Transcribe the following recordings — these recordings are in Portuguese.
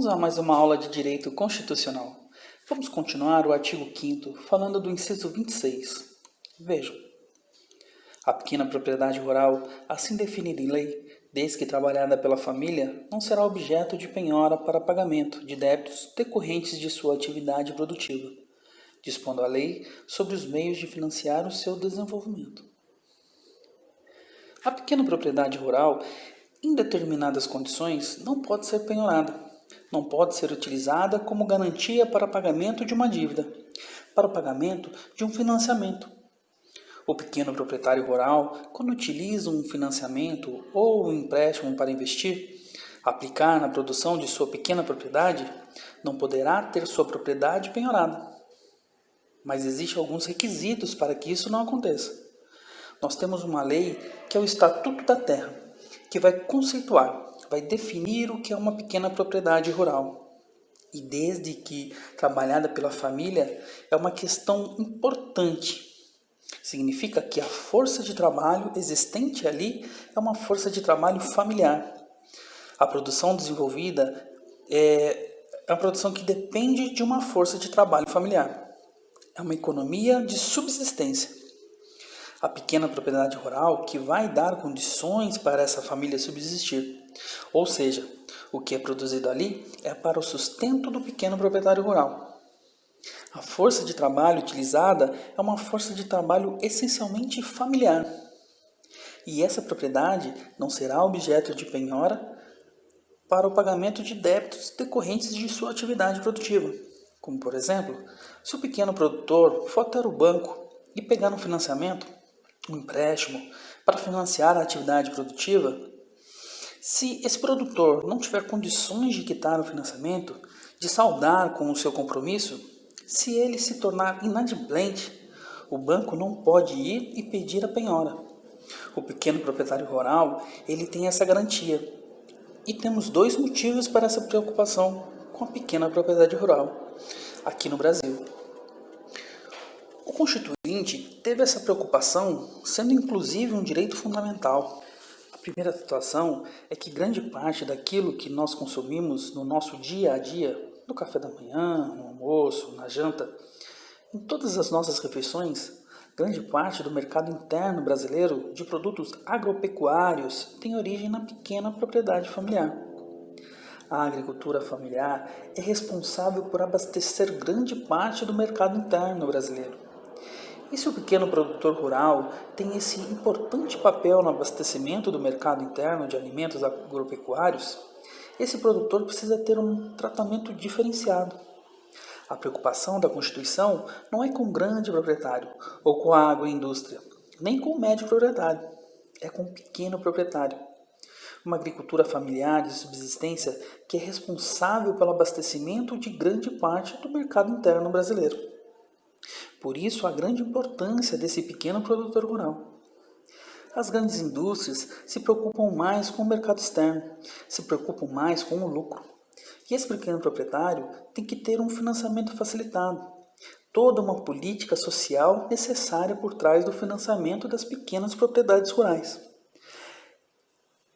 Vamos a mais uma aula de Direito Constitucional. Vamos continuar o artigo 5º, falando do inciso 26. Vejam. A pequena propriedade rural, assim definida em lei, desde que trabalhada pela família, não será objeto de penhora para pagamento de débitos decorrentes de sua atividade produtiva, dispondo a lei sobre os meios de financiar o seu desenvolvimento. A pequena propriedade rural, em determinadas condições, não pode ser penhorada. Não pode ser utilizada como garantia para pagamento de uma dívida, para o pagamento de um financiamento. O pequeno proprietário rural, quando utiliza um financiamento ou um empréstimo para investir, aplicar na produção de sua pequena propriedade, não poderá ter sua propriedade penhorada. Mas existem alguns requisitos para que isso não aconteça. Nós temos uma lei que é o Estatuto da Terra, que vai conceituar, vai definir o que é uma pequena propriedade rural. E desde que trabalhada pela família, é uma questão importante. Significa que a força de trabalho existente ali é uma força de trabalho familiar. A produção desenvolvida é uma produção que depende de uma força de trabalho familiar. É uma economia de subsistência. A pequena propriedade rural que vai dar condições para essa família subsistir. Ou seja, o que é produzido ali é para o sustento do pequeno proprietário rural. A força de trabalho utilizada é uma força de trabalho essencialmente familiar. E essa propriedade não será objeto de penhora para o pagamento de débitos decorrentes de sua atividade produtiva. Como, por exemplo, se o pequeno produtor for até o banco e pegar um financiamento, um empréstimo, para financiar a atividade produtiva, se esse produtor não tiver condições de quitar o financiamento, de saldar com o seu compromisso, se ele se tornar inadimplente, o banco não pode ir e pedir a penhora. O pequeno proprietário rural, ele tem essa garantia. E temos dois motivos para essa preocupação com a pequena propriedade rural aqui no Brasil. O Constituinte teve essa preocupação sendo inclusive um direito fundamental. A primeira situação é que grande parte daquilo que nós consumimos no nosso dia a dia, no café da manhã, no almoço, na janta, em todas as nossas refeições, grande parte do mercado interno brasileiro de produtos agropecuários tem origem na pequena propriedade familiar. A agricultura familiar é responsável por abastecer grande parte do mercado interno brasileiro. E se o pequeno produtor rural tem esse importante papel no abastecimento do mercado interno de alimentos agropecuários, esse produtor precisa ter um tratamento diferenciado. A preocupação da Constituição não é com o grande proprietário ou com a agroindústria, nem com o médio proprietário, é com o pequeno proprietário. Uma agricultura familiar de subsistência que é responsável pelo abastecimento de grande parte do mercado interno brasileiro. Por isso, a grande importância desse pequeno produtor rural. As grandes indústrias se preocupam mais com o mercado externo, se preocupam mais com o lucro. E esse pequeno proprietário tem que ter um financiamento facilitado, toda uma política social necessária por trás do financiamento das pequenas propriedades rurais.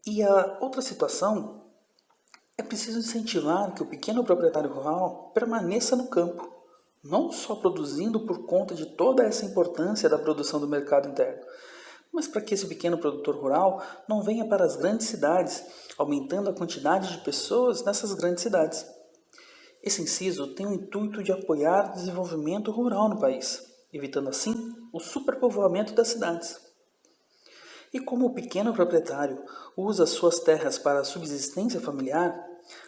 E a outra situação é preciso incentivar que o pequeno proprietário rural permaneça no campo, não só produzindo por conta de toda essa importância da produção do mercado interno, mas para que esse pequeno produtor rural não venha para as grandes cidades, aumentando a quantidade de pessoas nessas grandes cidades. Esse inciso tem o intuito de apoiar o desenvolvimento rural no país, evitando assim o superpovoamento das cidades. E como o pequeno proprietário usa suas terras para a subsistência familiar,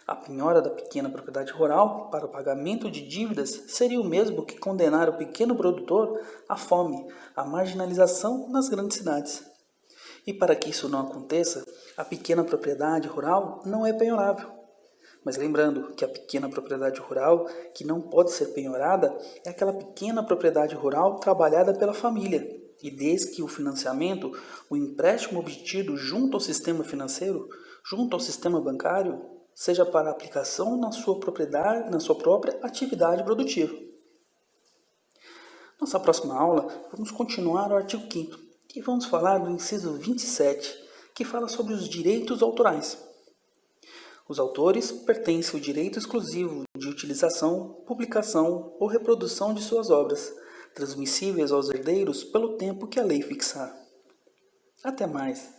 a penhora da pequena propriedade rural para o pagamento de dívidas seria o mesmo que condenar o pequeno produtor à fome, à marginalização nas grandes cidades. E para que isso não aconteça, a pequena propriedade rural não é penhorável. Mas lembrando que a pequena propriedade rural que não pode ser penhorada é aquela pequena propriedade rural trabalhada pela família. E desde que o financiamento, o empréstimo obtido junto ao sistema financeiro, junto ao sistema bancário, seja para aplicação na sua propriedade, na sua própria atividade produtiva. Nossa próxima aula, vamos continuar o artigo 5º e vamos falar do inciso 27, que fala sobre os direitos autorais. Os autores pertencem ao direito exclusivo de utilização, publicação ou reprodução de suas obras, transmissíveis aos herdeiros pelo tempo que a lei fixar. Até mais.